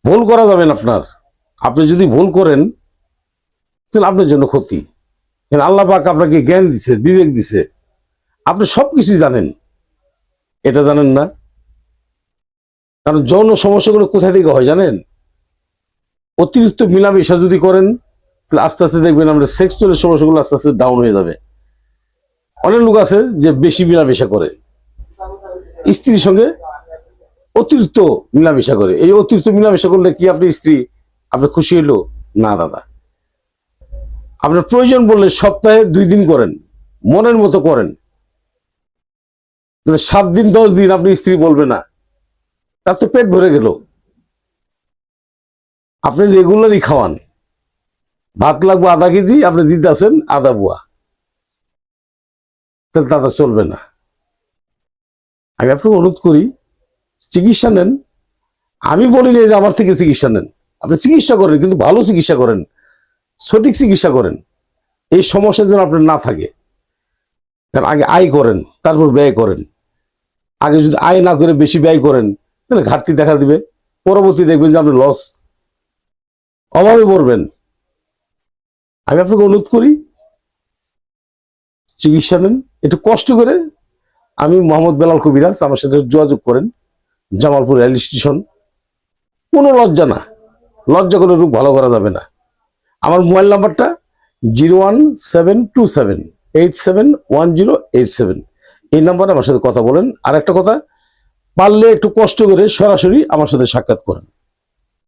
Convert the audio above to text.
ভুল করা যাবে না আপনার। আপনি যদি ভুল করেন তাহলে আপনার জন্য ক্ষতি। আল্লাহ পাক আপনাকে জ্ঞান দিছে, বিবেক দিছে, আপনি সবকিছুই জানেন, এটা জানেন না। কারণ যৌন সমস্যাগুলো কোথা থেকে হয় জানেন? অতিরিক্ত মিলামেশা যদি করেন তাহলে আস্তে আস্তে দেখবেন আমরা সেক্সুয়াল সমস্যাগুলো আস্তে আস্তে ডাউন হয়ে যাবে। অনেক লোক আছে যে বেশি মিলামেশা করে, স্ত্রীর সঙ্গে অতিরিক্ত মিলামেশা করে। এই অতিরিক্ত মিলামেশা করলে কি আপনি স্ত্রী আপনি খুশি হইলো? না দাদা। আপনার প্রয়োজন বললে সপ্তাহে 2 দিন করেন, মনের মতো করেন। 7 দিন 10 দিন আপনি স্ত্রী বলবে না, তার তো পেট ভরে গেল। আপনি রেগুলারই খাওয়ান, ভাত লাগবে 1/2 কেজি, আপনি দিতে আছেন 1/2 বুয়া, তাহলে দাদা চলবে না। আমি আপনাকে অনুরোধ করি চিকিৎসা নেন। আমি বলি না যে আমার থেকে চিকিৎসা নেন, আপনি চিকিৎসা করেন, কিন্তু ভালো চিকিৎসা করেন, সঠিক চিকিৎসা করেন, এই সমস্যা যেন আপনার না থাকে। কারণ আগে আয় করেন, তারপর ব্যয় করেন। আগে যদি আয় না করে বেশি ব্যয় করেন তাহলে ঘাটতি দেখা দিবে, পরবর্তী দেখবেন যে আপনি লস, অভাবে পড়বেন। আমি আপনাকে অনুরোধ করি চিকিৎসা নেন একটু কষ্ট করে। আমি মোহাম্মদ বেলাল কবিরাজ, আমার সাথে যোগাযোগ করেন, জামালপুর রেল স্টেশন। কোনো লজ্জা না, লজ্জা করে রোগ ভালো করা যাবে না। আমার মোবাইল নাম্বারটা 01727871087। এই নাম্বারে আমার সাথে কথা বলেন। আর একটা কথা, পারলে একটু কষ্ট করে সরাসরি আমার সাথে সাক্ষাৎ করেন।